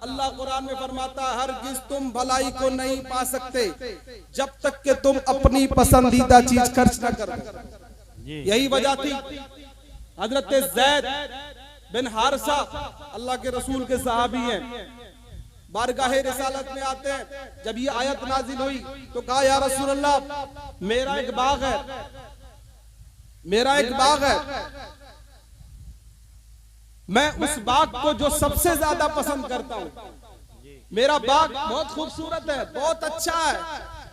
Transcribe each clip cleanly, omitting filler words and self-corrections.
अल्लाह कुरान में फरमाता है हरगिज़ तुम भलाई को नहीं पा सकते जब तक कि तुम अपनी पसंदीदा चीज खर्च न करो। यही वजह थी हजरत ज़ैद बिन हारिसा अल्लाह के रसूल के सहाबी हैं, बारगाहे रिसालत में आते हैं। जब ये आयत नाजिल हुई तो कहा या रसूल अल्लाह मेरा एक बाग है, मैं उस बाग को जो सबसे ज्यादा पसंद करता हूं, मेरा बाग बहुत खूबसूरत है, बहुत अच्छा है।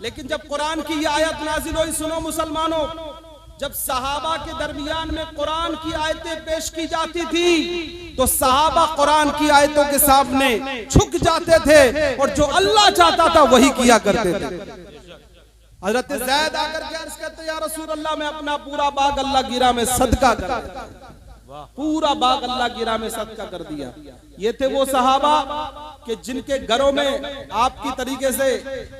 लेकिन जब कुरान की ये आयत नाजिल हुई, सुनो मुसलमानों, जब सहाबा के दरमियान में कुरान की आयतें पेश की जाती थी तो सहाबा कुरान की आयतों के सामने झुक जाते थे और जो अल्लाह चाहता था वही किया करते थे। हजरत ज़ैद आकर के अर्ज करते या रसूल अल्लाह मैं अपना पूरा बाग अल्लाह की राह में सदका कर देता, पूरा बाग अल्लाह की राह में सदका कर दिया। ये थे वो सहाबा कि जिनके घरों में आपकी तरीके से,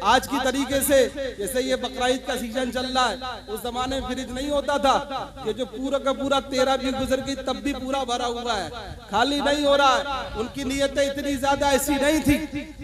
आज की तरीके से, जैसे ये बकरीद का सीजन चल रहा है, उस जमाने में फ्रिज नहीं होता था कि जो पूरा का पूरा 13 भी गुजर गई तब भी पूरा भरा हुआ है, खाली नहीं हो रहा है। उनकी नीयतें इतनी ज्यादा ऐसी नहीं थी,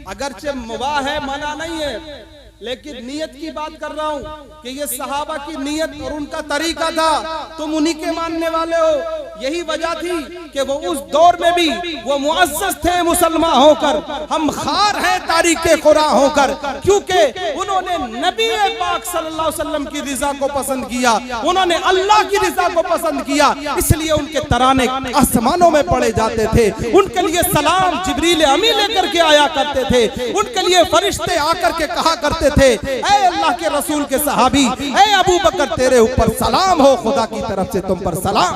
अगरचे मुबाह है, मना नहीं है, लेकिन नीयत की बात कर रहा हूं कि ये सहाबा की नीयत और उनका तरीका था, तुम उन्हीं के मानने वाले हो। यही वजह थी कि वो उस दौर में भी वो मुअज़्ज़ज़ थे मुसलमान होकर, हम खार हैं तारीख़े खुरा होकर, क्योंकि उन्होंने नबी पाक सल्लल्लाहु अलैहि वसल्लम की रिज़ा को पसंद किया, उन्होंने अल्लाह की रिज़ा को पसंद किया, इसलिए उनके तराने आसमानों में पढ़े जाते थे, उनके लिए सलाम जिब्रील अमी लेकर के आया करते थे, उनके लिए फरिश्ते आकर के कहा करते थे ऐ अल्लाह के रसूल के सहाबी, ऐ अबू बकर तेरे ऊपर सलाम हो, खुदा की तरफ से तुम पर सलाम।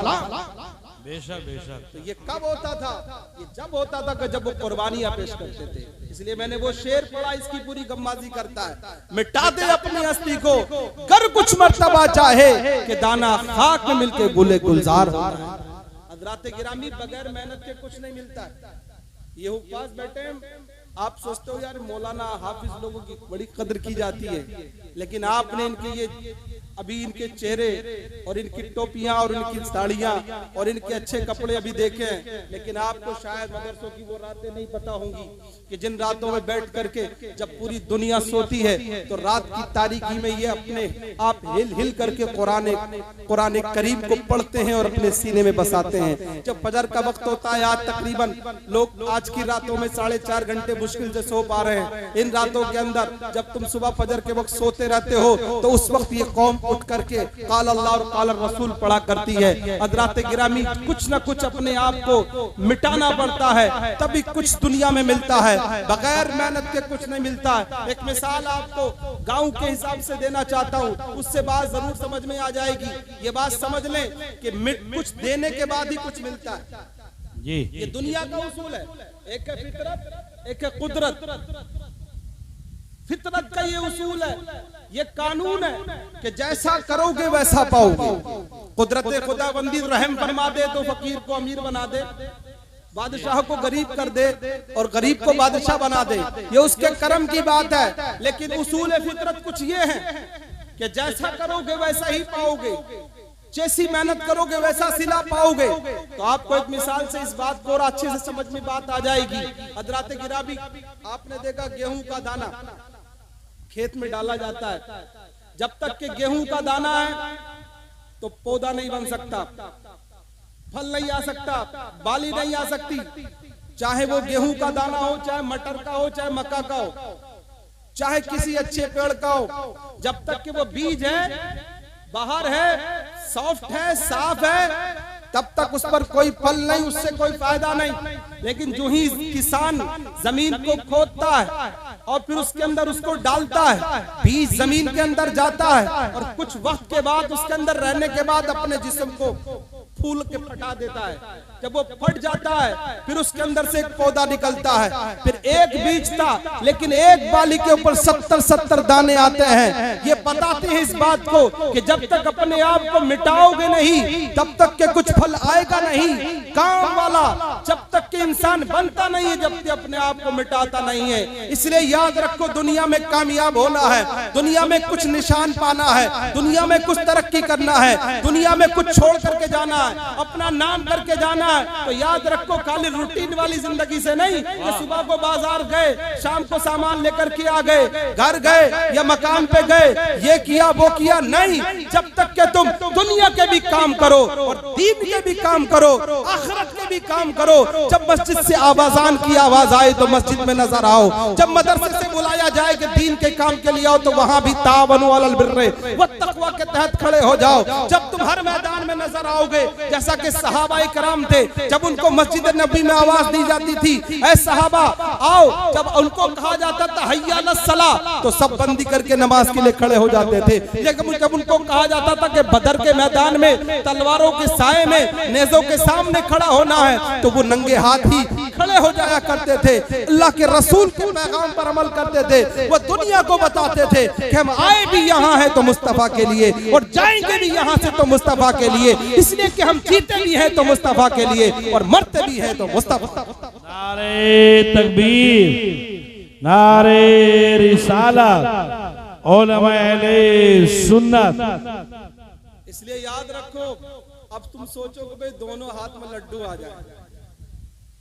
बेशक बेशक। तो ये कब होता था? ये जब होता था कि जब वो कुर्बानियां पेश करते थे। इसलिए मैंने वो शेर पढ़ा, इसकी पूरी गम्माजी करता है, मिटा दे अपनी हस्ती को कर कुछ मर्तबा चाहे कि दाना खाक में मिलके गुले गुलजार हो। हज़रात गिरामी बगैर मेहनत के कुछ नहीं मिलता है। ये हुफ्फाज़ बैठे हैं, आप सोचते हो यार मौलाना हाफिज लोगों की बड़ी कदर की जाती है, लेकिन आपने इनके ये अभी इनके चेहरे और इनकी टोपियां और इनकी साड़ियां और इनके अच्छे कपड़े अभी देखे हैं, लेकिन आपको शायद मदरसों की वो रातें नहीं पता होंगी कि जिन रातों में बैठ करके जब पूरी दुनिया सोती है तो रात की तारीकी में ये अपने आप हिल हिल करके कुरान करीम को पढ़ते हैं और अपने सीने में बसाते हैं। जब फजर का वक्त होता है, आज तकरीबन लोग आज की रातों में 4.5 घंटे मुश्किल से सो पा रहे हैं। इन रातों के अंदर जब तुम सुबह फजर के वक्त सोते रहते हो तो उस वक्त ये कौम उठ करके काल अल्लाह और काल रसूल पढ़ा करती है। हज़रात गिरामी कुछ न कुछ अपने आप को मिटाना पड़ता है, तभी कुछ दुनिया में मिलता है, बगैर मेहनत के कुछ नहीं मिलता है। एक मिसाल आपको गांव के हिसाब से देना चाहता हूँ, उससे बात जरूर समझ में आ जाएगी। ये बात समझ लें कि कुछ देने के बाद ही कुछ मिलता है। ये दुनिया का उसूल है, एक है फितरत, एक है कुदरत। फितरत का ये उसूल है, ये कानून है कि जैसा करोगे वैसा पाओगे। कुदरत खुदाबंदी रहम फरमा दे तो फकीर को अमीर बना दे, बादशाह को गरीब कर दे और गरीब को बादशाह बना दे, ये उसके करम की बात है। लेकिन उसूल फितरत कुछ ये है कि जैसा करोगे वैसा ही पाओगे, जैसी मेहनत करोगे वैसा सिला पाओगे। तो आपको एक मिसाल से इस बात को और अच्छे से समझ में बात आ जाएगी। हज़रात गिरामी, आपने देखा गेहूं का दाना खेत में डाला जाता है, जब तक कि गेहूं का दाना है तो पौधा नहीं बन सकता, फल नहीं आ सकता, बाली नहीं आ सकती, चाहे वो गेहूं का दाना हो, चाहे मटर का हो, चाहे मक्का का हो, चाहे किसी अच्छे पेड़ का हो। जब तक कि वो बीज है, बाहर है, सॉफ्ट है, साफ है, तब तक उस पर कोई फल नहीं, उससे कोई फायदा नहीं। लेकिन जो ही किसान जमीन को खोदता है और फिर उसके अंदर उसको डालता है, बीज जमीन के अंदर जाता है और कुछ वक्त के बाद उसके अंदर रहने के बाद अपने जिस्म को फूल के फटा देता है। जब वो फट जाता है फिर उसके अंदर से एक पौधा निकलता है। फिर एक बीज था लेकिन एक बाली के ऊपर 70-70 दाने आते हैं। ये बताते हैं इस बात को कि जब तक अपने आप को मिटाओगे नहीं तब तक के कुछ फल आएगा नहीं। काम वाला जब तक के इंसान बनता नहीं है जब तक अपने आप को मिटाता नहीं है। इसलिए याद रखो, दुनिया में कामयाब होना है, दुनिया में कुछ निशान पाना है, दुनिया में कुछ तरक्की करना है, दुनिया में कुछ छोड़ करके जाना है, अपना नाम करके जाना जाना है तो याद रखो खाली रूटीन वाली जिंदगी से नहीं कि सुबह को बाजार गए, शाम को सामान लेकर के आ गए, घर गए या मकान पे गए, ये किया वो किया, नहीं। जब तक के तुम दुनिया के भी काम करो और दीन के भी काम करो, आखिरत के भी काम करो। जब मस्जिद से आवाजान की आवाज आए तो मस्जिद में नजर आओ, जब मदरसे से बुलाया जाए कि दीन के काम के लिए आओ तो वहां भी तावनु अलल बिर्रि व तक़वा के तहत खड़े हो जाओ। जब तुम हर मैदान में नजर आओगे, जैसा कि सहाबाए कराम थे, जब उनको मस्जिद नबी में आवाज दी जाती थी ऐ सहाबा आओ, जब उनको कहा जाता था हय्या अलस सलाह तो सब बंदी करके नमाज के लिए खड़े हो जाते थे। लेकिन जब उनको कहा जाता था कि बदर के मैदान में तलवारों के साए में नेज़ों के सामने खड़ा होना है तो वो नंगे हाथ ही खड़े हो जाया करते थे। अल्लाह के रसूल के पैगाम पर अमल करते थे। वो दुनिया को बताते थे कि हम आए भी यहाँ हैं तो मुस्तफा के लिए और जाएंगे भी यहाँ से तो मुस्तफा के लिए, इसलिए कि हम जीते भी हैं तो मुस्तफा के लिए और मरते भी हैं तो मुस्तफा। नारे तकबीर, नारे रिसालत, उलमा अहले सुन्नत। इसलिए याद रखो, अब तुम सोचो कि भाई दोनों हाथ में लड्डू आ जाए,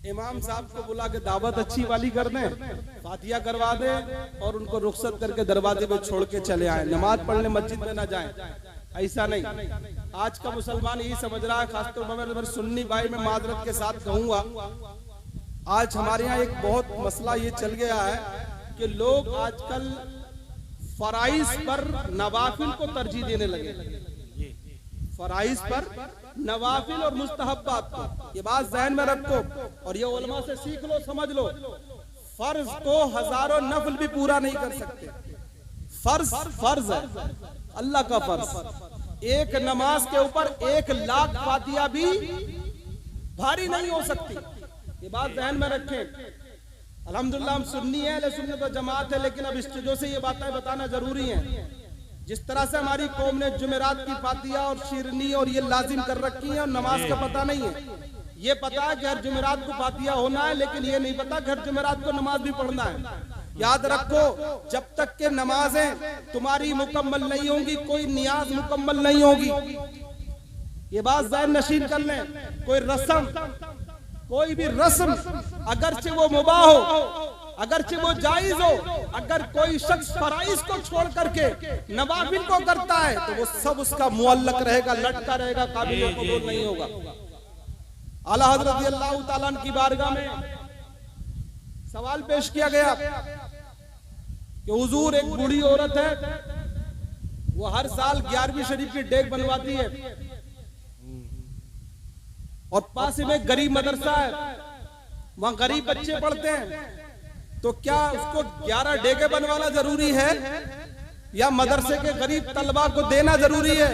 इमाम साहब को बुला के दावत अच्छी वाली कर दें, फातिहा करवा दें और उनको रुखसत करके दरवाजे पे छोड़ के चले आए, नमाज पढ़ने मस्जिद में ना जाएं। ऐसा नहीं। आज का मुसलमान यही समझ रहा है, खासतौर पर मैं सुन्नी भाई में माजरत के साथ कहूंगा, आज हमारे यहाँ एक बहुत मसला ये चल गया है कि लोग आजकल फराइज पर नवाफिल को तरजीह देने लगे। फराइज पर नवाफिल और मुस्तहब्बात को, ये बात ज़हन में रखो और ये उलमा से सीख लो, समझ लो। फर्ज को हजारों नफल भी पूरा नहीं कर सकते। फर्ज फर्ज है, अल्लाह का फर्ज। एक नमाज के ऊपर 1,00,000 फातिहा भी भारी नहीं हो सकती, ये बात ध्यान में रखें। अल्हम्दुलिल्लाह हम सुन्नी है, अहले सुन्नत व जमात है, लेकिन अब स्टेजों से ये बातें बताना जरूरी है। जिस तरह से हमारी कौम ने जुमेरात की फातिहा और शिरनी और ये लाजिम कर रखी है और नमाज का पता नहीं है। ये पता है कि हर जुमेरात को फातिहा होना है, लेकिन ये नहीं पता कि हर जुमेरात को नमाज भी पढ़ना है। याद रखो, जब तक के नमाजें तुम्हारी मुकम्मल नहीं होंगी, कोई नियाज मुकम्मल नहीं होगी। ये बात ज़हन नशीन कर लें। कोई रस्म, कोई भी रस्म अगरचे वो मुबाह हो, अगरचे वो जायज हो, अगर कोई शख्स फराइज को छोड़ करके नवाफिल को करता है तो वो सब उसका मुअल्लक रहेगा, लटका रहेगा, काबिल कबूल नहीं होगा। आला हज़रत रज़ियल्लाहु ताला अन्हु की बारगाह में सवाल पेश किया गया कि हुजूर, एक बूढ़ी औरत है, वो हर साल 11वीं शरीफ की डेग बनवाती है और पास में गरीब मदरसा है, वहां गरीब बच्चे पढ़ते हैं, तो क्या उसको 11 डेगे बनवाना जरूरी है या मदरसे के गरीब तलबा को देना जरूरी है?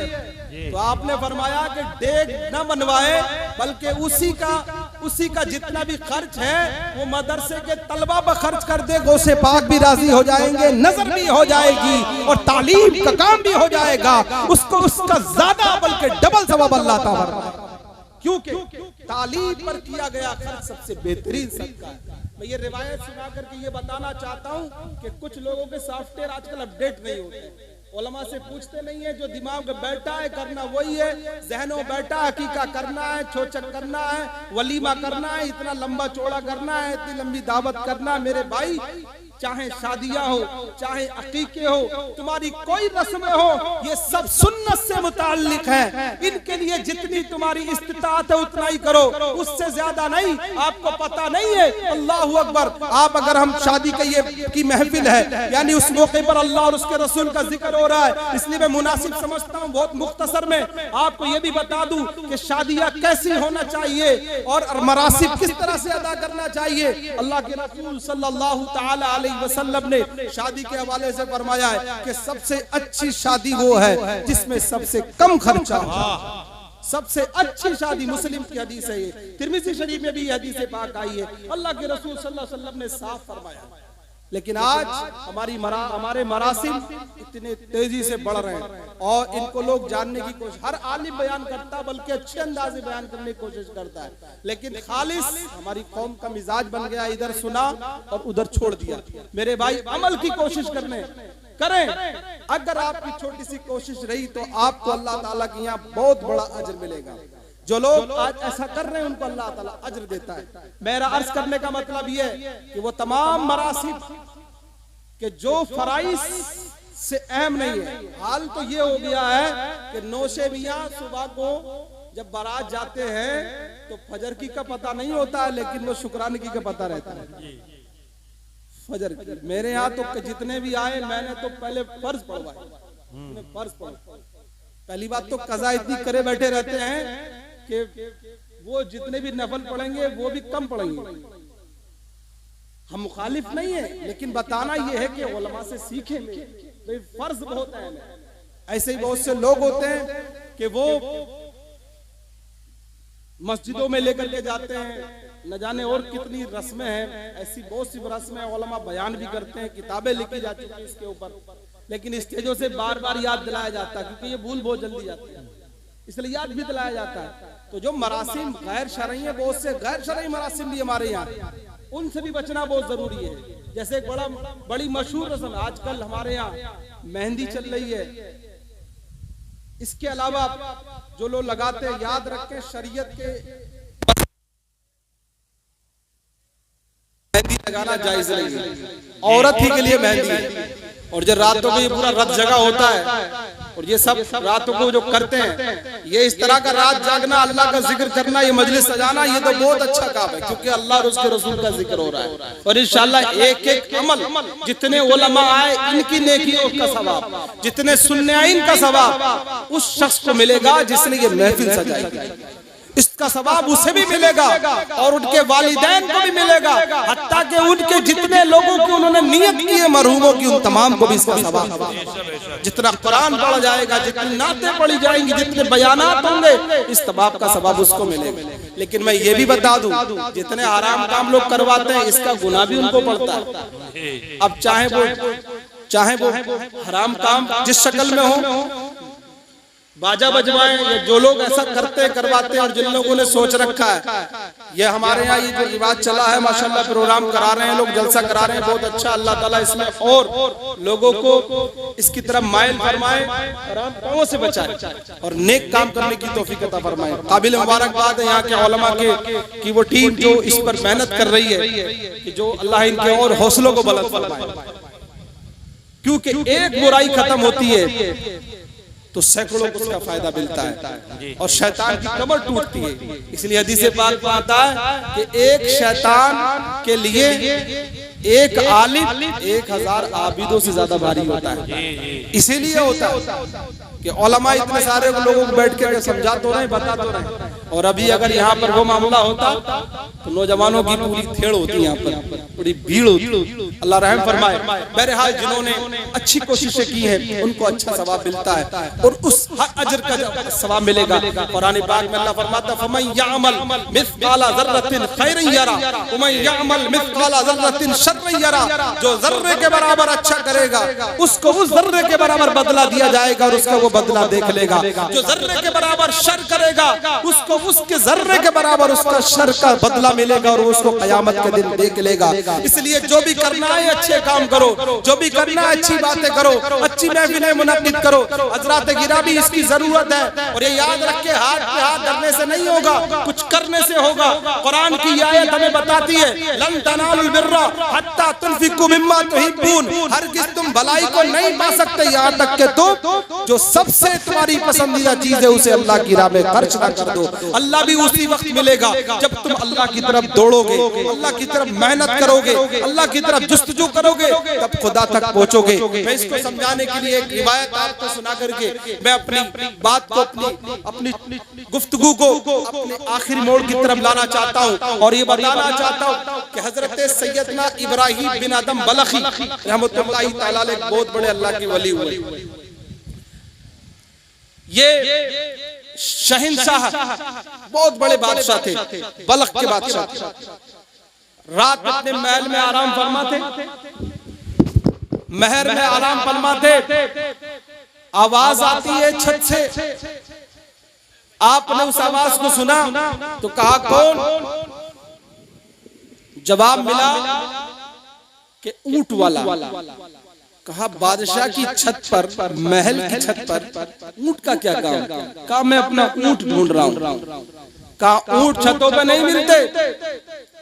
तो आपने फरमाया कि डेग न बनवाए, बल्कि उसी का जितना भी खर्च है वो मदरसे के तलबा पर खर्च कर दे, गौसे पाक भी राजी हो जाएंगे, नजर भी हो जाएगी और तालीम का काम भी हो जाएगा, उसको उसका ज्यादा बल्कि डबल सवाब अल्लाह ताला। क्योंकि तालीम पर किया गया खर्च सबसे बेहतरीन सदका है। मैं ये रिवायत सुना करके ये बताना चाहता हूँ कि कुछ लोगों के सॉफ्टवेयर आजकल अपडेट नहीं होते, उलमा से पूछते नहीं है, जो दिमाग में बैठा है करना वही है, जहनों बैठा हकीका करना है, छोचक करना है, वलीमा करना है, इतना लंबा चौड़ा करना है, इतनी लंबी दावत करना है। मेरे भाई, चाहे शादियां हो, चाहे अकीके हो, तुम्हारी कोई रस्में हो, ये सब सुन्नत से मुताल्लिक है। इनके लिए जितनी तुम्हारी इस्तिताअत है उतना ही करो, उससे ज्यादा नहीं। आपको पता नहीं है, अल्लाहु अकबर, आप अगर हम शादी की महफिल है, यानी उस मौके पर अल्लाह और उसके रसूल का जिक्र हो रहा है, इसलिए मैं मुनासिब समझता हूँ बहुत मुख्तसर में आपको ये भी बता दूं कि शादियां कैसी होना चाहिए और मरासिब किस तरह से अदा करना चाहिए। अल्लाह के रसूल सल्लल्लाहु तआला अलैहि वसल्लम ने शादी के हवाले से फरमाया है कि सबसे अच्छी शादी वो है जिसमें सबसे कम खर्चा हो। सबसे अच्छी शादी, मुस्लिम की हदीस है ये, तिर्मिज़ी शरीफ में भी हदीस पाक आई है, अल्लाह के रसूल सल्लल्लाहु अलैहि वसल्लम ने साफ फरमाया। लेकिन आज हमारे मरासिम इतने तेजी से बढ़ रहे हैं और इनको लोग जानने की कोशिश, हर आलिम बयान करता है, बल्कि अच्छे अंदाज में बयान करने की कोशिश करता है, लेकिन खालिस हमारी कौम का मिजाज बन गया, इधर सुना और उधर छोड़ दिया। मेरे भाई, अमल की कोशिश करें। अगर आपकी छोटी सी कोशिश रही तो आपको अल्लाह ताला के यहाँ बहुत बड़ा अजर मिलेगा। जो लोग आज ऐसा कर रहे हैं उनको अल्लाह ताला अज्र देता है। मेरा अर्ज करने का मतलब ये है कि वो तमाम मरासिम के जो फराइज से अहम नहीं है। हाल तो ये हो गया है कि नौशे मियां सुबह को जब बारात जाते हैं तो फजर की का पता नहीं होता है, लेकिन वो शुक्राने की का पता रहता है। फजर की मेरे यहाँ तो जितने भी आए मैंने तो पहले फर्ज पढ़वाए, फर्ज पढ़। पहली बात तो कज़ा इतनी करे बैठे रहते हैं कि वो जितने भी नफल पढ़ेंगे वो भी कम पढ़ेंगे। हम मुखालिफ नहीं है, लेकिन बताना ये है कि उलमा से सीखें, तो फर्ज बहुत है। ऐसे ही बहुत से लोग होते हैं कि वो मस्जिदों में लेकर के जाते हैं, न जाने और कितनी रस्में हैं। ऐसी बहुत सी रस्में उलमा बयान भी करते हैं, किताबें लिखी जाती हैं इसके ऊपर, लेकिन स्टेजों से बार बार याद दिलाया जाता है क्योंकि ये भूल बहुत जल्दी जाती है, इसलिए याद भी दिलाया जाता है। तो जो मरासिम गैर शरई है, बहुत से गैर शरई मरासिम भी हमारे यहाँ, उनसे भी बचना बहुत जरूरी है। जैसे एक बड़ी मशहूर रस्म आजकल हमारे यहाँ मेहंदी चल रही है। इसके अलावा जो लोग लगाते हैं, याद रखें शरीयत के मेहंदी लगाना जायज नहीं है, औरत ही के लिए मेहंदी है। और जो रातों को ये पूरा रात जगह होता है और ये सब रातों को जो करते हैं, ये इस तरह का रात जागना, अल्लाह का जिक्र करना, ये मजलिस सजाना, ये तो बहुत अच्छा काम है क्योंकि अल्लाह और उसके रसूल का जिक्र हो रहा है। और इंशाअल्लाह एक एक अमल जितने उलमा आए इनकी नेकियों का सवाब, जितने सुनने आए इनका सवाब उस शख्स को मिलेगा जिसने ये महफिल सजाई, इसका सवाब उसे भी मिलेगा और उनके वालिदैन को भी मिलेगा। हत्ता कि उनके जितने लोगों की उन्होंने नियत की है मरहूमों की, उन तमाम को भी इसका सवाब। जितना कुरान पढ़ा जाएगा, जितनी नातें पढ़ी जाएंगी, जितने बयानात होंगे, इस तबाब का सवाब उसको मिलेगा। लेकिन मैं ये भी बता दूं, जितने हराम काम लोग करवाते हैं इसका गुनाह भी उनको पड़ता है। अब चाहे वो हराम काम जिस शक्ल में हो, बाजा बजवाएं, या जो लोग ऐसा करते हैं करवाते हैं, और जिन लोगों ने सोच रखा है, ये हमारे यहाँ ये जो रिवाज चला है माशाल्लाह, प्रोग्राम करा रहे हैं लोग, जलसा करा रहे हैं, बहुत अच्छा। अल्लाह ताला इसमें और लोगों को इसकी तरफ माइल फरमाए, हराम कामों से बचाए और नेक काम करने की तौफीक अता फरमाए। काबिल मुबारकबाद है यहाँ के उलमा की वो टीम जो इस पर मेहनत कर रही है कि जो अल्लाह इनके और हौसलों को बुलंद फरमाए, क्योंकि एक बुराई खत्म होती है तो सैकड़ों को उसका फायदा मिलता है और शैतान की कमर टूटती है। इसलिए हदीस पाक में आता है कि एक शैतान के लिए एक आलिम 1000 आबिदों से ज्यादा भारी होता है। इसीलिए होता है कि उलमा इतने सारे लोगों को बैठ के समझा तो रहे, बता तो रहे। और अभी अगर यहाँ पर वो मामला होता तो नौजवानों की पूरी थेड़ होती, यहाँ पर पूरी भीड़ होती। अल्लाह रहम फरमाए। बहरहाल जिन्होंने अच्छी कोशिशें की हैं उनको अच्छा सवाब मिलता है और उस अजर का सवाब मिलेगा। कुरान पाक में अल्लाह फरमाता है फमन यअमल मिस्काला ज़र्रतिन खैरन यरा वमन यअमल मिस्काला ज़र्रतिन शर्रन यरा। जो जर्रे के बराबर अच्छा करेगा उसको उस जर्रे के बराबर बदला दिया जाएगा और उसका वो बदला देख लेगा। जो जर्रे के बराबर शर करेगा उसको उसके जर्रे के बराबर उसका शर का बदला मिलेगा और उसको कयामत के दिन देख लेगा। इसलिए जो भी करना है अच्छे काम करो, जो भी करना है अच्छी बातें करो, अच्छी महफिलें मुनक्किद करो। हज़रात गिरामी इसकी जरूरत है और ये याद रखे, हाथ पे हाथ धरने से नहीं होगा, कुछ करने से होगा। कुरान की आयत हमें बताती है लन तनालुल बिर्रा हत्ता तुनफिकू मिम्मा तुहिब्बून। हरगिज़ तुम भलाई को नहीं पा सकते यहाँ तक कि तुम जो सबसे तुम्हारी पसंदीदा चीज है उसे अल्लाह की राह में खर्च ना कर दो। अल्लाह भी उसी वक्त मिलेगा जब तुम अल्लाह की तरफ दौड़ोगे, अल्लाह की तरफ मेहनत करोगे, अल्लाह की तरफ जुस्तजू करोगे, तब खुदा तक पहुंचोगे। मैं इसको समझाने के लिए एक रिवायत आपको सुना करके मैं अपनी बात को अपनी गुफ्तगू को अपने आखिरी मोड़ की तरफ लाना चाहता हूँ और ये बताना चाहता हूँ कि हजरत सैयदना इब्राहिम बिन आदम बलखी रहमतुल्लाहि तआला अलैह एक बहुत बड़े अल्लाह के वली हुए। ये शहंशाह बहुत बड़े बादशाह थे, बलख के बादशाह। रात में अपने महल में आराम फरमाते, महर में आराम फरमाते, आवाज आती है छत से। आपने उस आवाज को सुना तो कहा कौन? जवाब मिला कि ऊंट वाला। कहा बादशाह की छत पर, महल की छत पर ऊंट का क्या काम? कहा मैं अपना ऊंट ढूंढ रहा हूँ। कहा ऊंट छतों पे नहीं मिलते।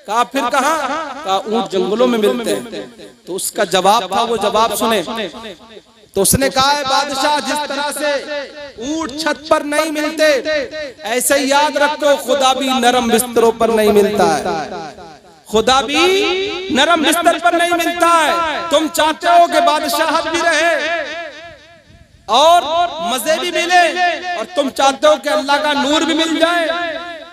कहा फिर कहा? कहा ऊंट जंगलों में मिलते हैं। तो उसका जवाब था, वो जवाब सुने। तो उसने कहा है बादशाह, जिस तरह से ऊंट छत पर नहीं मिलते, ऐसे याद रखो खुदा भी नरम बिस्तरों पर नहीं मिलता है। खुदा भी नरम बिस्तर पर नहीं मिलता है। तुम चाहते हो कि बादशाहत भी रहे और मजे भी मिले, और तुम चाहते हो कि अल्लाह का नूर भी मिल जाए,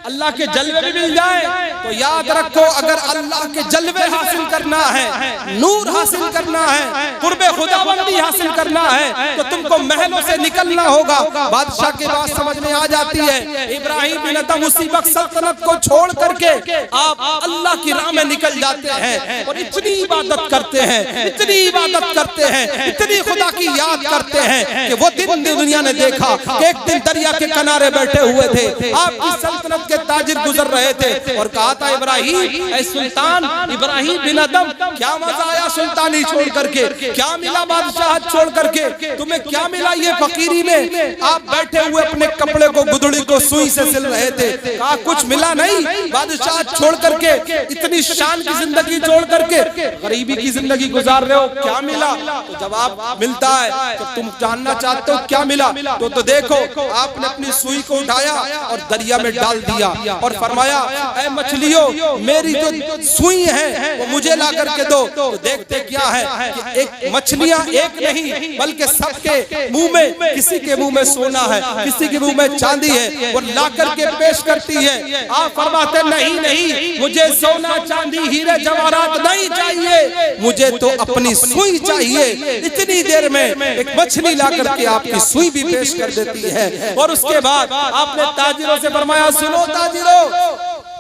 अल्लाह के जलवे भी मिल जाए। तो याद रखो, अगर अल्लाह के जलवे हासिल करना है, नूर हासिल करना है, कुर्बे खुदाबंदी हासिल करना है, तो तुमको महलों से निकलना होगा। बादशाह की बात समझ में आ जाती है। इब्राहिम बिन अदहम उसी वक्त सल्तनत को छोड़ करके आप अल्लाह की राह में निकल जाते हैं और इतनी इबादत करते हैं, इतनी इबादत करते हैं, इतनी खुदा की याद करते हैं कि वो दिन दुनिया ने देखा कि एक दिन दरिया के किनारे बैठे हुए थे, आपकी सल्तनत के ताजिर गुजर रहे थे और कहा था इब्राहिम, ऐ सुल्तान इब्राहिम बिन अदहम, क्या मजा आया सुल्तानी छोड़ करके, क्या मिला बादशाहत छोड़ करके, तुम्हें क्या मिला ये फकीरी में? आप बैठे हुए अपने कपड़े को, गुदड़ी को सुई से सिल रहे थे। कहा कुछ मिला नहीं, बादशाहत छोड़ करके, इतनी शान की जिंदगी छोड़ करके गरीबी की जिंदगी गुजार रहे हो, क्या मिला? तो जवाब मिलता है, जब तुम जानना चाहते हो क्या मिला तो देखो, आपने अपनी सुई को उठाया और दरिया में डाल दिया और फरमाया, ऐ मछलियों, मेरी जो सुई है वो मुझे ला करके दो। तो देखते क्या है कि एक मछलियां एक नहीं बल्कि सबके मुंह में, किसी के मुंह में सोना है, किसी के मुंह में चांदी है, वो ला करके पेश करती है। आप फरमाते नहीं नहीं, मुझे सोना चांदी हीरे जवाहरात नहीं चाहिए, मुझे तो अपनी सुई चाहिए। इतनी देर में एक मछली ला करके आपकी सुई भी पेश कर देती है। और उसके बाद आपने ताजिरों से फरमाया, सुनो ताजिरो,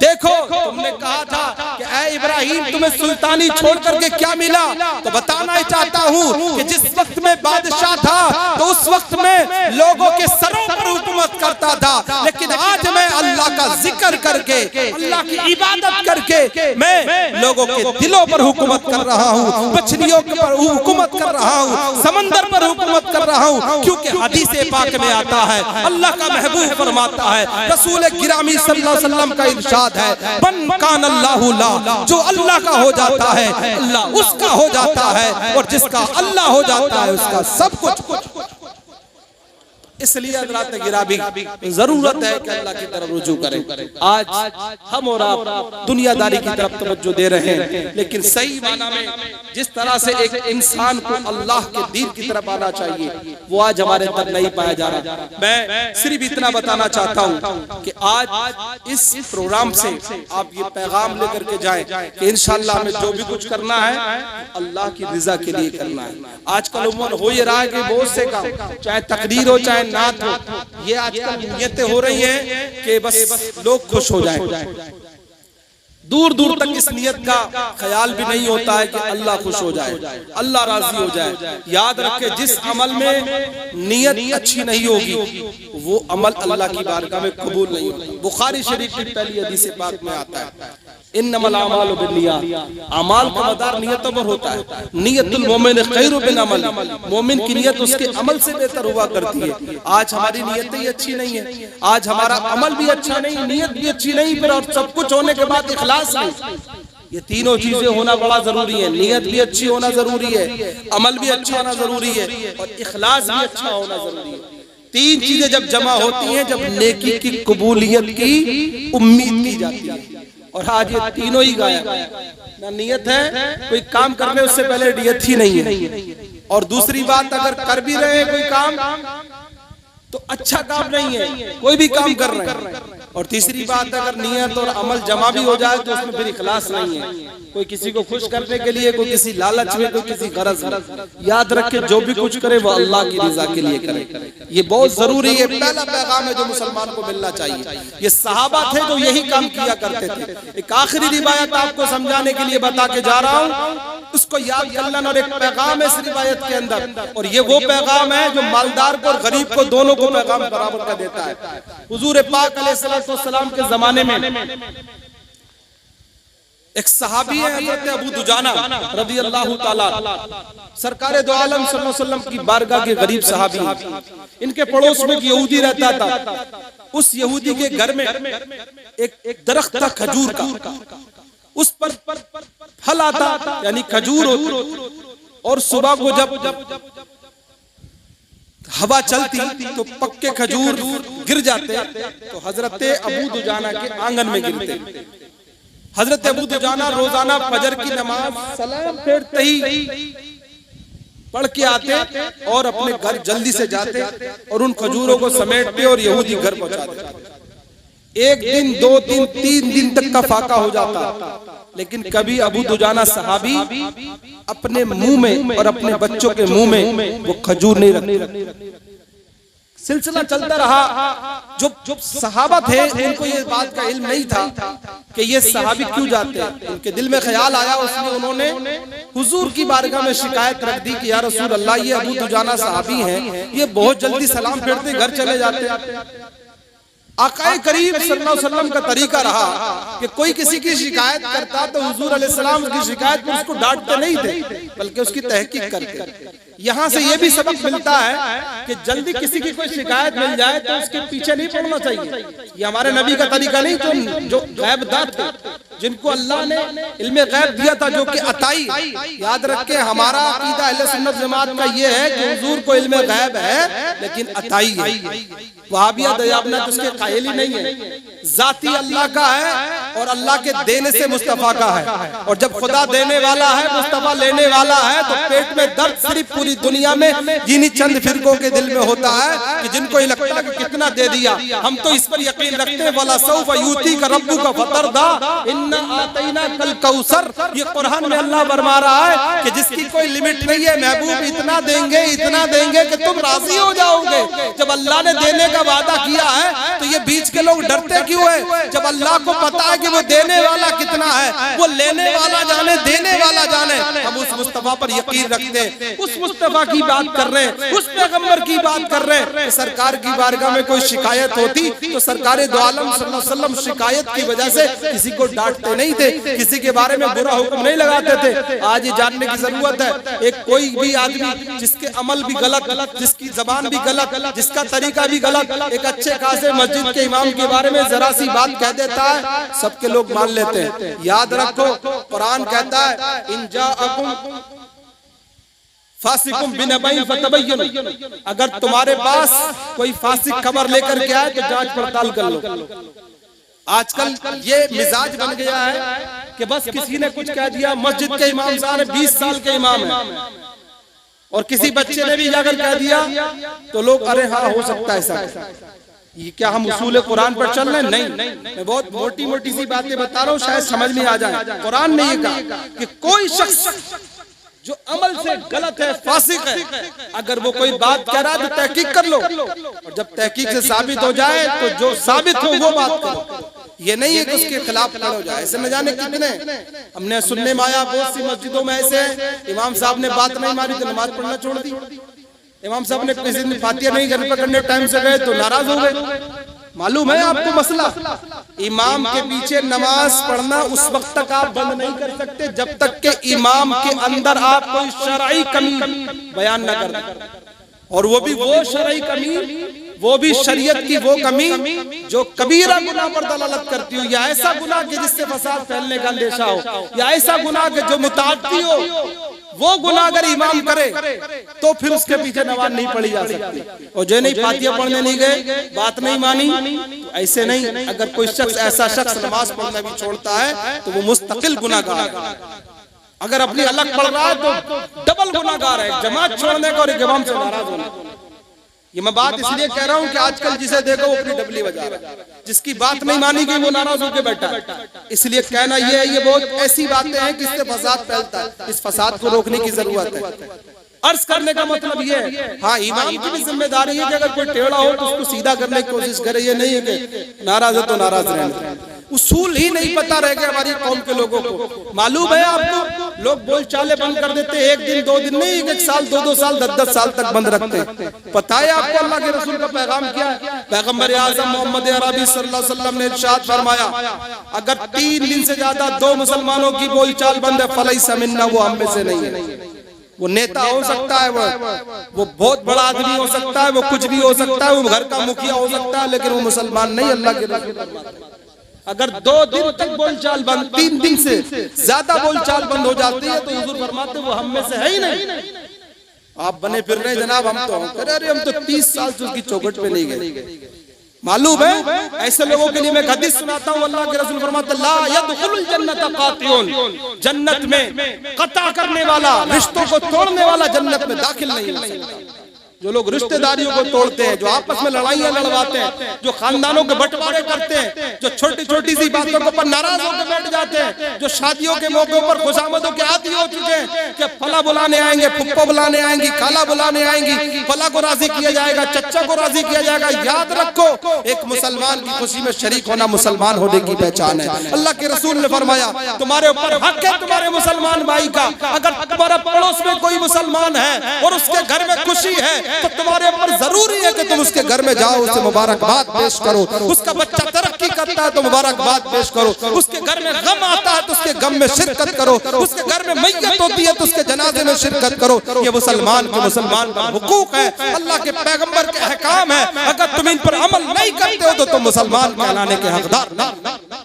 देखो तुमने कहा था कि ऐ इब्राहिम तुम्हें सुल्तानी छोड़ करके क्या मिला, तो बताना ही चाहता हूँ कि जिस वक्त में बादशाह था तो उस वक्त में लोगों के सरों पर हुकूमत करता था, लेकिन आज मैं अल्लाह का जिक्र करके, अल्लाह की इबादत करके मैं लोगों के दिलों पर हुकूमत कर रहा हूँ, मछलियों पर हुकूमत कर रहा हूँ, समंदर पर हुकूमत कर रहा हूँ। क्योंकि हदीस पाक में आता है, अल्लाह का महबूब फरमाता है, रसूल गिरामी सल्लल्लाहु अलैहि वसल्लम का इरशाद है, बन कान अल्लाहु ला, जो अल्लाह का हो जाता है अल्लाह उसका हो जाता है, और जिसका अल्लाह हो जाता है उसका सब कुछ। इसलिए हज़रात गिरामी जरूरत है कि अल्लाह की तरफ रुजू करें। आज हम और आप दुनियादारी की तरफ तवज्जो दे रहे हैं, लेकिन सही माना में जिस तरह से एक इंसान को अल्लाह के दीन की तरफ आना चाहिए वो आज हमारे अंदर नहीं पाया जा रहा। मैं सिर्फ इतना बताना चाहता हूँ कि आज इस प्रोग्राम से आप ये पैगाम लेकर के जाएं कि इंशाअल्लाह हमें जो भी कुछ करना है अल्लाह की रिजा के लिए करना है। आजकल उम्र हो ये रहा है कि बहुत से काम, चाहे तकदीर हो चाहे नात हो, ये आजकल नियतें हो रही हैं कि बस लोग खुश हो जाएं। दूर दूर तक इस नियत का ख्याल भी नहीं होता है कि अल्लाह खुश हो जाए, अल्लाह राजी हो जाए। याद रखे, जिस अमल में नियत अच्छी नहीं होगी वो अमल अल्लाह की बारगाह में कबूल नहीं होगा। बुखारी शरीफ की पहली हदीस पाक में आता है, इन्नमल आमालु बिन्नियात, अमाल का मदार नियतों पर होता है। नियतुल मोमिन खैरु मिन अमल, मोमिन की नियत उसके अमल से बेहतर हुआ करती है। आज हमारी नियतें ही अच्छी नहीं है, आज हमारा अमल भी अच्छा नहीं, नियत भी अच्छी नहीं, फिर और सब कुछ होने के बाद इखलास नहीं। ये तीनों चीजें होना बड़ा जरूरी है, नियत भी अच्छी होना जरूरी है, अमल भी अच्छा होना जरूरी है, और इखलास भी अच्छा होना जरूरी है। तीन चीजें जब जमा होती हैं, जब नेकी की कबूलियत की उम्मीद की जाती है। और आज ये तीनों ही गायब, ना नियत है, कोई काम करने उससे पहले नियत ही नहीं है, और दूसरी बात अगर कर भी रहे हैं कोई काम तो अच्छा काम नहीं है, कोई भी काम कर रहे हैं, और तीसरी बात अगर नियत और अमल जमा भी हो जाए तो उसमें फिर इखलास नहीं है। कोई किसी को खुश करने के लिए, कोई किसी लालच में, कोई किसी गरज में। याद रखे, जो भी कुछ करे वो अल्लाह की रजा के लिए करे, ये बहुत जरूरी है। पहला पैगाम है जो मुसलमान को मिलना चाहिए। ये सहाबा थे जो यही काम किया करते थे। एक आखिरी रिवायत आपको समझाने के लिए बता के जा रहा हूँ, उसको याद कर लेना। और एक पैगाम है इस रिवायत के अंदर, और ये वो पैगाम है जो मालदार को और गरीब को दोनों को पैगाम बराबर का देता है। हुजूर पाक अलैहिस्सलाम के जमाने में एक सहाबी है हजरत अबू दुजाना रज़ी अल्लाह ताला, सरकार दो आलम सल्लल्लाहु अलैहि वसल्लम की बारगाह के गरीब सहाबी। इनके पड़ोस में एक यहूदी रहता था। उस यहूदी के घर में एक दरख्त था खजूर का, उस पर फल आता यानी खजूर होती, और सुबह को जब हवा चलती तो पक्के खजूर गिर जाते, तो हजरत अबू दुजाना के आंगन में गिरते। हजरत अबू दुजाना रोजाना फजर की नमाज सलाम फेरते ही पढ़ के आते और अपने घर जल्दी से जाते और उन खजूरों को समेटते और यहूदी घर पहुंचाते। एक दिन, 2 दिन, 3 दिन तक का फाका हो जाता, लेकिन कभी अबू दुजाना सहाबी अपने मुंह में और अपने बच्चों के मुंह में वो खजूर नहीं रखते। सिलसिला चलता रहा। जो सहाबा थे उनको ये बात का इल्म नहीं था कि ये सहाबी क्यों जाते हैं। उनके दिल में ख्याल आया, उसने उन्होंने हुजूर की बारगाह में शिकायत रख दी कि या रसूल अल्लाह, ये अबू दुजाना सहाबी हैं, ये बहुत जल्दी सलाम फेरते घर चले जाते। आकाए करीम सल्लल्लाहु अलैहि वसल्लम का तरीका रहा कि कोई किसी की शिकायत करता तो हुजूर अलैहिस्सलाम की शिकायत पर उसको डांटते नहीं थे, बल्कि उसकी तहकीक करते। यहाँ से ये भी सबक मिलता है कि जल्दी किसी की कोई शिकायत मिल जाए तो उसके पीछे नहीं पड़ना चाहिए। ये हमारे नबी का तरीका नहीं। तो जो गैबदार थे, जिनको अल्लाह ने इल्मे गैब दिया था, जो कि अताई, याद रखें हमारा अकीदा अहले सुन्नत जमात का ये है कि हुजूर को इल्मे गैब है लेकिन अताई है। वहाबिया दयाबना तो उसके कायल ही नहीं है। जाती अल्लाह का है और अल्लाह के देने से मुस्तफा का है। और जब खुदा देने वाला है, मुस्तफा लेने वाला है, तो पेट में दर्द सिर्फ पूरी दुनिया में जिन्हीं चंद फिरकों के दिल में होता है कि जिनको ये लगता है कि कितना दे दिया। हम तो इस पर यकीन रखते हैं, वला सौफ यूती का रब्बू का फतरदा इन्ना आतैना कल कौसर। ये कुरान में अल्लाह फरमा रहा है कि जिसकी कोई लिमिट नहीं है, महबूब इतना देंगे कि तुम राजी हो जाओगे। जब अल्लाह ने देने का वादा किया है तो ये बीच के लोग डरते क्यों है? जब अल्लाह को पता है कि वो देने वाला कितना है, वो लेने वाला जाने, देने वाला जाने। हम उस मुस्तफा पर यकीन रखते हैं, उस मुस्तफा की बात कर रहे हैं, उस पैगंबर की बात कर रहे हैं। सरकार की बारगाह में कोई शिकायत होती तो सरकार दो आलम सल्लल्लाहु अलैहि वसल्लम शिकायत की वजह से किसी को डांटते नहीं थे, किसी के बारे में बुरा हुक्म नहीं लगाते थे। आज ये जानने की जरूरत है, एक कोई भी आदमी जिसके अमल भी गलत, जिसकी जबान भी गलत, जिसका तरीका भी गलत, एक अच्छे खासे मस्जिद के इमाम के बारे में जरा सी बात कह देता है, सबके लोग मान लेते हैं। याद रखो, कुरान कहता है इन जाअकुम फासिकुम बिनबइन फतबय्यनु, अगर तुम्हारे पास कोई फासिक खबर लेकर के आए तो जांच पड़ताल कर लो। आजकल ये मिजाज बन गया है कि बस किसी ने कुछ कह दिया, मस्जिद के इमाम साहब 20 साल के इमाम है और किसी बच्चे ने भी जाकर कह दिया तो लोग अरे हाँ हो सकता है ऐसा। ये क्या हम उसूल कुरान पर चल रहे हैं? नहीं, मैं बहुत मोटी मोटी सी बातें बता रहा हूँ, शायद समझ में आ जाए। कुरान ने ये कहा कि कोई शख्स जो अमल से गलत है, फासिक है, अगर वो कोई बात कह रहा है तो तहकीक कर लो, और जब तहकीक से साबित हो जाए तो जो साबित हो वो बात करो। ये नहीं है कि उसके खिलाफ खड़े हो जाए। ऐसे न जाने कितने हमने सुनने में आया, बहुत सी मस्जिदों में ऐसे इमाम साहब ने बात नहीं मानी तो नमाज पढ़ना छोड़ दी। इमाम साहब ने किसी दिन फातिहा नहीं घर पर करने टाइम से गए तो नाराज हो गए। मालूम है आपको मसला? इमाम के पीछे नमाज पढ़ना उस वक्त तक आप बंद नहीं कर सकते जब तक के इमाम के अंदर आप कोई शरई कमी बयान न कर दें, और वो भी वो शरई कमी, वो भी शरीयत की वो कमी जो कबीरा गुनाह पर दलालत करती हो, या ऐसा गुनाह कि जिससे फसाद फैलने का अंदेशा हो, या ऐसा गुनाह कि जो मुताअद्दी हो। वो गुनाह अगर इमाम करे तो फिर उसके पीछे नमाज नहीं पढ़ी जा सकती। और जो नहीं फातिहा पढ़ने नहीं गए, बात नहीं मानी, तो ऐसे नहीं। अगर कोई शख्स ऐसा शख्स नमाज पढ़ना भी छोड़ता है तो वो मुस्तकिल गुनाहगार है। अगर अपनी अलग पढ़ रहा है तो डबल गुनाहगार है, जमात छोड़ने का और इमाम से नाराज होने का। ये मैं बात इसलिए कह रहा हूँ कि आजकल जिसे देखो वो अपनी डबली बजा रहा है, जिसकी बात नहीं मानी गई वो नाराज होकर बैठा है। इसलिए कहना ये है, ये बहुत ऐसी बातें हैं कि इससे फसाद फैलता है। इस फसाद को रोकने की जरूरत है। अर्ज करने का मतलब ये है, हाँ इमाम की भी जिम्मेदारी है कि अगर कोई टेढ़ा हो तो उसको सीधा करने की कोशिश करे। ये नहीं है कि नाराज है तो नाराज रहना, उसूल ही नहीं पता रह गया हमारी कौम के लोगों को। मालूम है आपको, लोग बोल चाले बंद कर देते, एक दिन दो दिन नहीं, एक साल दो साल 10 साल तक बंद रखते हैं। पता है आपको अल्लाह के रसूल का पैगाम क्या है? पैगंबर आज़म मोहम्मद अरबी सल्लल्लाहु अलैहि वसल्लम ने इरशाद फरमाया, अगर 3 दिन से ज्यादा 2 मुसलमानों की बोलचाल बंद है, फलैसा मिन्ना, वो हम में से नहीं है। वो नेता हो सकता है, वो बहुत बड़ा आदमी हो सकता है, वो कुछ भी हो सकता है, वो घर का मुखिया हो सकता है, लेकिन वो मुसलमान नहीं। अल्लाह के रसूल फरमाते हैं, अगर 2 दिन तक बोलचाल बंद, 3 दिन से ज्यादा बोलचाल बंद हो जाती है, तो हुजूर फरमाते वो हम में से है ही नहीं। आप बने फिर रहे जनाब, हम तो अरे हम तो 30 साल से उसकी चौखट पे नहीं गए। मालूम है, ऐसे लोगों के लिए मैं हदीस सुनाता हूँ। अल्लाह के रसूल फरमाते ला यदखुलुल जन्नत कातिउन, जन्नत में कता करने वाला, रिश्तों को तोड़ने वाला जन्नत में दाखिल नहीं हो सकता। जो लोग रिश्तेदारियों को तोड़ते हैं, जो आपस में लड़ाइयां लड़वाते हैं, जो खानदानों के बंटवारे करते हैं, जो छोटी छोटी सी बातों के ऊपर नाराज होकर बैठ जाते हैं, जो शादियों के मौके पर खुशामदों के आदी हो चुके हैं कि फला बुलाने आएंगे, फुप्पो बुलाने आएंगी, खाला बुलाने आएंगी, फला को राजी किया जाएगा, चच्चा को राजी किया जाएगा। याद रखो, एक मुसलमान की खुशी में शरीक होना मुसलमान होने की पहचान है। अल्लाह के रसूल ने फरमाया, तुम्हारे ऊपर हक है तुम्हारे मुसलमान भाई का। अगर तुम्हारा पड़ोस में कोई मुसलमान है और उसके घर में खुशी है, तो तुम्हारे ऊपर जरूरी है कि तुम उसके घर में जाओ, उसे मुबारकबाद पेश करो। उसका बच्चा तरक्की करता है तो मुबारकबाद पेश करो। उसके घर में गम आता है तो उसके गम में शिरकत करो। उसके घर में मैयत होती है तो उसके जनाजे में शिरकत करो। ये मुसलमान का हुकूक है, अल्लाह के पैगंबर के अहकाम है। अगर तुम इन पर अमल नहीं करते हो तो तुम मुसलमान कहलाने के हकदार नहीं।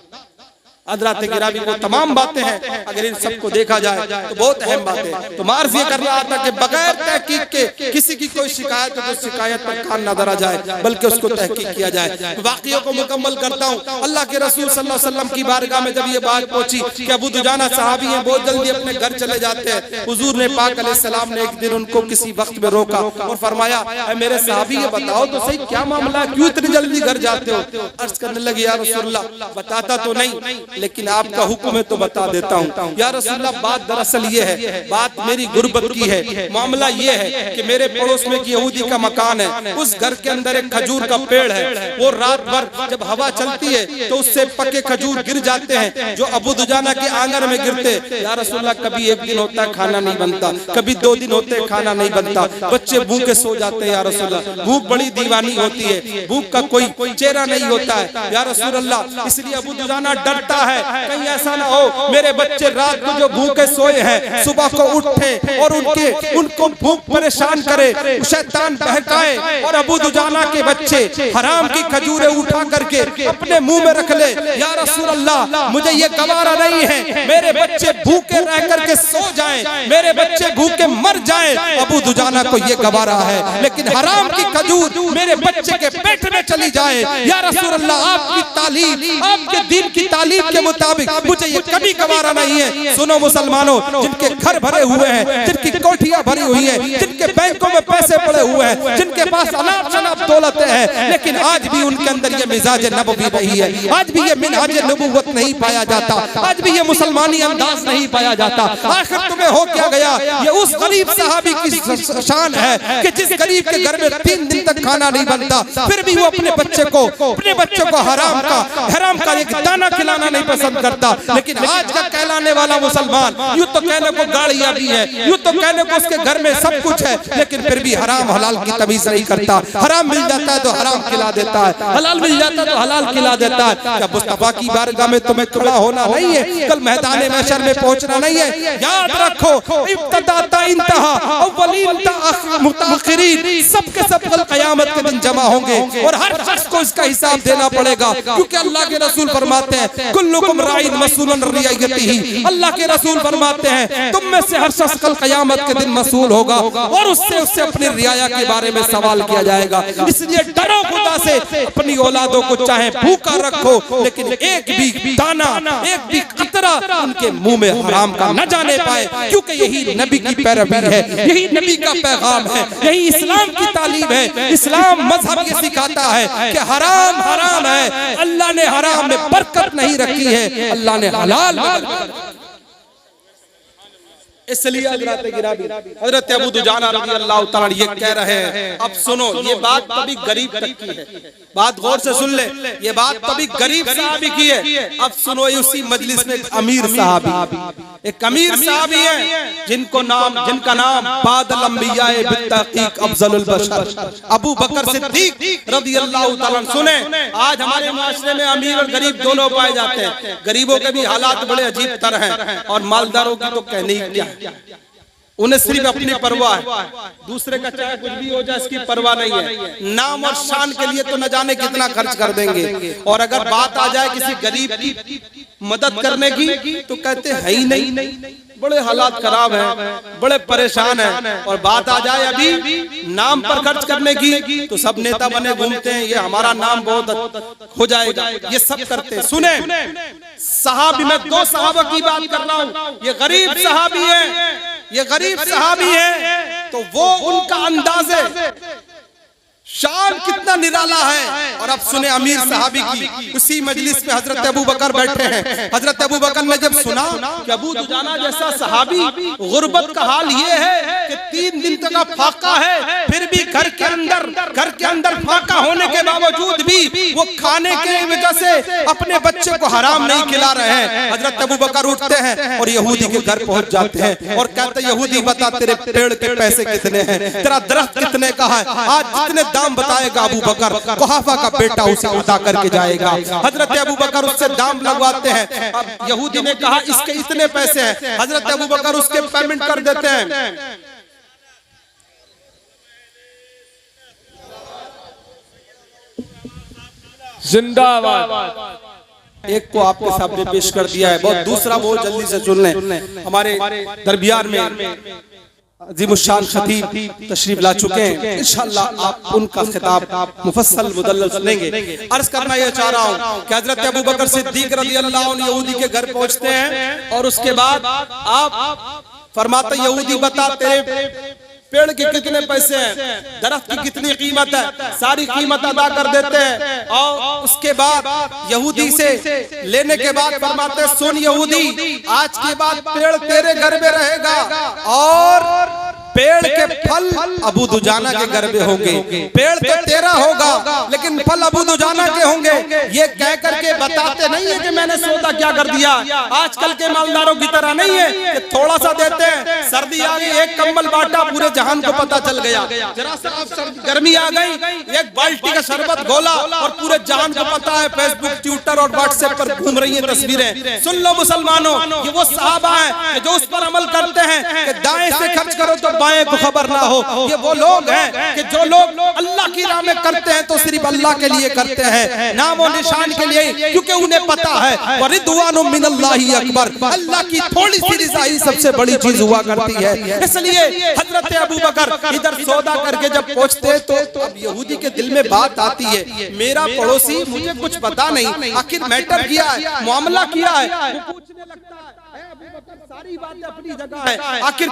हज़रात गिरामी, वो तमाम बातें हैं, अगर इन सबको देखा जाए तो बहुत अहम बातें। तो मार्ज ये कर रहा था कि बगैर तहकीक के किसी की कोई शिकायत हो तो शिकायत पर कान न धरा जाए, बल्कि उसको तहकीक किया जाए। वाक़ियों को मुकम्मल करता हूँ। अल्लाह के रसूल सल्लल्लाहु अलैहि वसल्लम की बारगाह में जब ये बात पहुंची कि अबू दुजाना सहाबी हैं, बहुत जल्दी अपने घर चले जाते हैं, हुजूर ने पाक अलैहिस्सलाम ने एक दिन उनको किसी वक्त में रोका और फरमाया, मेरे सहाबी ये बताओ तो सही क्या मामला, क्यों इतनी जल्दी घर जाते हो? अर्ज करने लगे, या रसूलल्लाह बताता तो नहीं, लेकिन आपका हुक्म है तो बता देता हूँ। या रसूलल्लाह, बात दरअसल ये है, बात मेरी गुर्बत की है। मामला ये है कि मेरे पड़ोस में एक यहूदी का मकान है, उस घर के अंदर एक खजूर का पेड़ है। वो रात भर जब हवा चलती है तो उससे पके खजूर गिर जाते हैं, जो अबू दुजाना के आंगन में गिरते। या रसूलल्लाह, कभी एक दिन होता है खाना नहीं बनता, कभी 2 दिन होते हैं खाना नहीं बनता, बच्चे भूखे सो जाते हैं। या रसूलल्लाह, भूख बड़ी दीवानी होती है, भूख का कोई चेहरा नहीं होता है। या रसूलल्लाह, इसलिए अबू दुजाना डरता है कहीं ऐसा ना हो मेरे बच्चे रात को जो भूखे सोए हैं सुबह को उठे और उनको भूख परेशान करे, शैतान बहकाए और अबू दुजाना के बच्चे हराम की खजूरें उठा करके अपने मुंह में रख ले। या रसूल अल्लाह, मुझे ये गवारा नहीं है मेरे बच्चे भूखे रह करके सो जाएं, मेरे बच्चे भूखे मर जाएं। अबू दुजाना को ये गवारा है, लेकिन हराम की खजूर मेरे बच्चे के पेट में चली जाए। या रसूल अल्लाह, आपकी तालीम, आपके दीन की तालीम के मुताबिक मुझे ये कभी गवारा नहीं है। सुनो मुसलमानों, जिनके घर भरे हुए हैं, जिनकी कोठियां भरी हुई हैं, जिनके बैंकों में पैसे पड़े हुए हैं, जिनके पास अनाप शनाप दौलतें हैं, लेकिन आज भी उनके अंदर ये मिजाज नबवी नहीं है, आज भी ये मिन्हाज नबुव्वत नहीं पाया जाता, आज भी ये मुसलमानी अंदाज नहीं पाया जाता। आखिर तुम्हें हो क्या गया? ये उस गरीब सहाबी की शान है कि जिस गरीब के घर में 3 दिन तक खाना नहीं बनता, फिर भी वो अपने बच्चे को हराम का एक दाना खिलाना नहीं पसंद करता। लेकिन आज का कहलाने वाला मुसलमान यूं तो कहने को गाड़ियां भी है, यूं तो कहने को उसके घर में सब कुछ है, लेकिन फिर भी हराम हलाल की तमीज नहीं करता। हराम मिल जाता है तो हराम खिला देता है, हलाल मिल जाता है तो हलाल खिला देता है। क्या मुस्तफा की बारगाह में तुम्हें खड़ा होना नहीं है? कल मैदान महशर में पहुंचना नहीं है? याद रखो, इब्तिदा ता इंतहा, अव्वलीन ता मुताखिरीन, सबके सब कल क़यामत के दिन जमा होंगे और हर शख्स को इसका हिसाब देना पड़ेगा, क्योंकि अल्लाह के रसूल फरमाते हैं कुल्लुकुम राइन मसूलन रियायतिही। अल्लाह के रसूल फरमाते हैं तुम में से हर शख्स कल क़यामत के दिन मसूल होगा और उससे अपनी रियाया के बारे में सवाल किया जाएगा। इसलिए डरो खुदा से, अपनी औलादों को चाहे भूखा रखो, लेकिन एक भी दाना, एक भी कतरा उनके मुंह में हराम का न जाने पाए, क्योंकि यही नबी की पैरवी है, यही नबी का पैगाम है, यही इस्लाम की तालीम है। इस्लाम मजहब ये सिखाता है कि हराम हराम है, अल्लाह ने हराम में बरकत नहीं रखी है, अल्लाह ने हलाल में बरकत। इसलिए हजरत अबू दुजाना रज़ी अल्लाह तआला ये कह रहे हैं, अब सुनो, ये बात तभी गरीब तक की है, बात गौर से सुन ले, ये बात तभी गरीब सहाबी की है। अब सुनो, उसी मजलिस में एक अमीर सहाबी, एक अमीर सहाबी है जिनका नाम बादल अंबिया बित्तहकीक अफजलुल बशर अबू बकर सिद्दीक रज़ी अल्लाह तआला। सुने, आज हमारे माशरे में अमीर और गरीब दोनों पाए जाते हैं। गरीबों के भी हालात बड़े अजीब तरह हैं और मालदारों की तो कहने ही क्या, उन्हें सिर्फ अपनी परवाह है, दूसरे का चाहे कुछ भी हो जाए इसकी परवाह नहीं है। नाम और शान के लिए तो न जाने कितना खर्च कर देंगे, और अगर बात आ जाए किसी गरीब की मदद करने की तो कहते हैं ही नहीं, बड़े हालात खराब हैं, बड़े परेशान हैं। और बात आ जाए अभी नाम पर खर्च करने की तो सब नेता बने घूमते हैं, ये हमारा नाम बहुत हो जाएगा, ये सब करते हैं। सुने, सहाबी, मैं दो सहाबा की बात कर रहा हूँ, ये गरीब सहाबी है, ये गरीब सहाबी है, तो वो उनका अंदाज़े शान कितना निराला है। और अब सुने अमीर सहाबी की, उसी मजलिस में हजरत अबू बकर बैठे हैं। हजरत अबू बकर ने जब सुना कि अबू दुजाना जैसा सहाबी, गुर्बत का हाल ये है कि 3 दिन तक फाका है, फिर भी घर के अंदर फाका होने के बावजूद भी वो खाने के वजह से अपने बच्चे को हराम नहीं खिला रहे हैं। हजरत अबू बकर उठते हैं और यहूदी के घर पहुंच जाते हैं और कहते हैं, यहूदी बता तेरे पेड़ के पैसे कितने हैं, तेरा दरख्त कितने का है, आज जितने दाम बताएगा अबू बकर, कुहाफा का बेटा उसे अदा करके जाएगा। हजरत अबू बकर उससे दाम लगवाते हैं। अब यहूदी ने कहा इसके इतने पैसे हैं, हजरत अबू बकर उसके पेमेंट कर देते हैं। जिंदाबाद। एक को आपके सामने पेश कर दिया है, बहुत दूसरा बहुत जल्दी से सुन लें। हमारे दरमियान में अज़ीमुश्शान खतीब तशरीफ ला चुके हैं, इंशाअल्लाह आप उनका खिताब मुफस्सल मुदल्लल सुनेंगे। अर्ज करना यह चाह रहा हूँ कि हजरत अबू बकर सिद्दीक रज़ी अल्लाह अन्हु यहूदी के घर पहुंचते हैं और उसके बाद आप फरमाते, यहूदी बता तेरे पेड़ के कितने पैसे हैं, दरख्त की कितनी कीमत है, सारी कीमत अदा कर देते हैं। और उसके बाद यहूदी से लेने के बाद फरमाते, सुन यहूदी, आज के बाद पेड़ तेरे घर में रहेगा और पेड़ के फल अबू दुजाना के घर में होंगे। पेड़ तो तेरा होगा लेकिन फल अबू दुजाना के होंगे। ये कह करके बताते नहीं है कि मैंने सौदा क्या कर दिया। आजकल के मालदारों की तरह नहीं है कि थोड़ा सा देते हैं, सर्दी आ गई एक कंबल बांटा, पूरे जहान को पता चल गया। जरा सा गर्मी आ गई, एक बाल्टी का शरबत घोला और पूरे जहान को पता है। फेसबुक, ट्विटर और व्हाट्सएप पर घूम रही है तस्वीरें। सुन लो मुसलमानों, ये वो सहाबा है जो उस पर अमल करते हैं कि दाएं से खर्च करो तो बाएं को खबर ना हो। ये वो लोग हैं कि जो लोग अल्लाह की राह में करते हैं तो सिर्फ अल्लाह के लिए करते हैं, नाम और निशान के लिए, क्योंकि उन्हें पता है वरिदवानु मिनल्लाहि अकबर, अल्लाह की थोड़ी सी रिज़ा ही सबसे बड़ी चीज हुआ करती है। इसलिए हजरत अबू बकर इधर सौदा करके जब पहुंचते तो अब यहूदी के दिल में बात आती है, मेरा पड़ोसी मुझे कुछ पता नहीं, आखिर मैटर किया है, मामला किया है। वो पूछने लगता है, अबू बकर सारी बातें अपनी जगह है, आखिर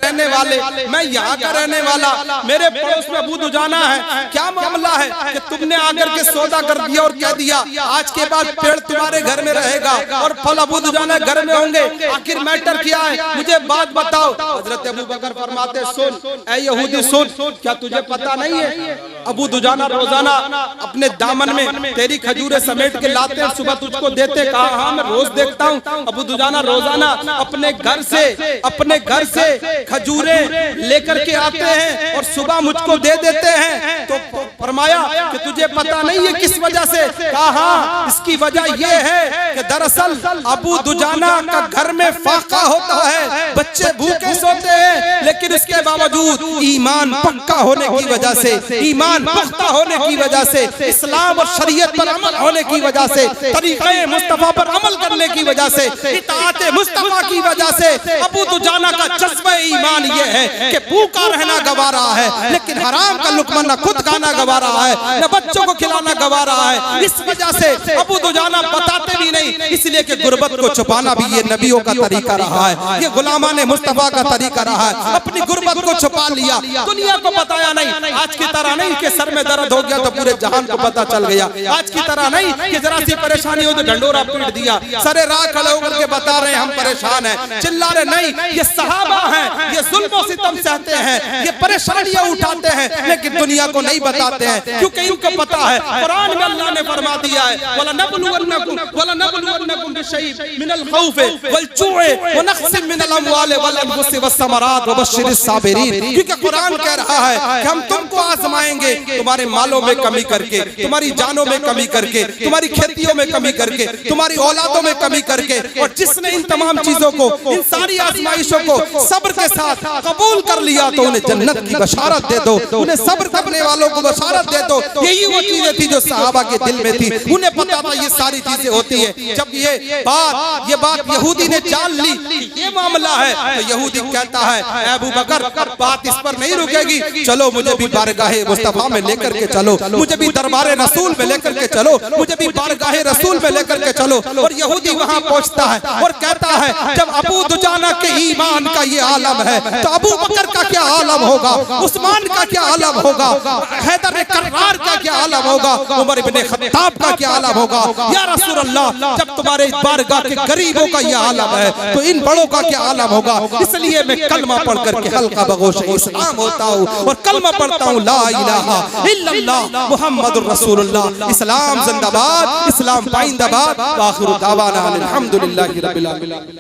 रहने वाले, मैं यहाँ का रहने वाला, मेरे पड़ोस में अबू दुजाना है, क्या मामला है कि तुमने आकर के सौदा कर दिया और कह दिया आज के बाद पेड़ तुम्हारे घर में रहेगा और फल अबू दुजाना घर में होंगे, आखिर मैटर क्या है, मुझे बात बताओ। हजरत अबू बकर फरमाते, सुन ऐ यहूदी सुन, क्या तुझे पता नहीं है अबू दुजाना रोजाना अपने दामन में तेरी खजूरें समेट के लाते हैं, सुबह तुझको देते। कहा हाँ मैं रोज देखता हूँ, अबू दुजाना रोजाना अपने घर से खजूरें लेकर के आते हैं और सुबह मुझको दे देते हैं। तो फरमाया कि तुझे पता नहीं है किस वजह से? कहा हाँ, इसकी वजह यह है कि दरअसल अबू दुजाना का घर में फाका होता है, बच्चे भूखे सोते हैं, लेकिन इसके बावजूद ईमान पक्का होने की वजह से, ईमान पुख्ता होने की वजह से, इस्लाम और शरीयत पर अमल होने की वजह से, तरीक़े मुस्तफा पर अमल करने की वजह से, इताअत मुस्तफा की वजह से अबू दुजाना का जज्बा ईमान ये है कि भूखा रहना गवारा है, लेकिन हराम का लुक़मा न खुद खाना गवारा है, न बच्चों को खिलाना गवारा है। इस वजह से अबू दुजाना बताते भी नहीं, इसलिए कि गुर्बत को छुपाना भी ये नबियों का तरीका रहा है, ये गुलामान ने मुस्तफा का तरीका रहा है, अपनी गुर्बत को छुपा लिया, दुनिया को बताया नहीं। आज की तरह नहीं कि सर में दर्द हो गया तो पूरे जहान को पता चल गया। आज की तरह नहीं कि जरा सी परेशानी हो तो ढंडोरा पीट दिया, सरे राह खड़े होकर के बता रहे हैं हम परेशान हैं, चिल्ला रहे नहीं। ये सहाबा हैं, ये जुल्म सितम सहते हैं, ये परेशानियां उठाते हैं, लेकिन दुनिया को नहीं बताते हैं, क्योंकि इनको पता है कुरान में अल्लाह ने फरमा दिया है वला नबलुवन्नकुम बिशैइन मिनल खौफ वल जू'i व नक्सिम मिनल अमवाल वल अनफुस वस्समरात व बश्शिरिस साबिरीन। क्योंकि कुरान कह रहा है कि हम तुमको आजमाएंगे, तुम्हारे मालों में कमी करके, तुम्हारी जानों में कमी करके, तुम्हारी खेतियों में कमी करके, तुम्हारी औलादों में कमी करके। और जिसने इन तमाम चीजों को, इन सारी आजमाइशों को सब्र के साथ कबूल कर लिया तो उन्हें जन्नत की बशारत दे दो, उन्हें सब्र करने वालों को बशारत दे दो। यही वो चीजें थी जो सहाबा के दिल में थी, उन्हें पता था ये सारी चीजें होती है। जब ये बात यहूदी ने जान ली ये मामला है, तो यहूदी कहता है अबू बकर बात इस पर नहीं रुकेगी, चलो मुझे भी बारगाहे मुस्तफा में लेकर के चलो, मुझे भी दरबारे रसूल में लेकर के चलो, मुझे भी बारगाहे रसूल में लेकर के चलो। और यहूदी वहां पहुंचता है और कहता है जब अबू दुजाना के ईमान का ये आलम है तो अबू बकर का क्या आलम होगा, उस्मान का क्या आलम होगा, हैदर कर्रार का क्या आलम होगा, उमर इब्ने खत्ताब का क्या आलम होगा। या रसूल अल्लाह जब तुम्हारे बारगाह के गरीबों का ये आलम है तो इन बड़ों का क्या आलम होगा। इसलिए मैं कलमा पढ़ करके हल्का बगोश इस्लाम होता हूँ और कलमा पढ़ता हूँ ला इलाहा इल्लल्लाह मुहम्मदुर रसूलुल्लाह। इस्लाम जिंदाबाद, इस्लाम पाइंदाबाद। व आखिरु दावाना अनिल हम्दुलिल्लाहि रब्बिल आलमीन।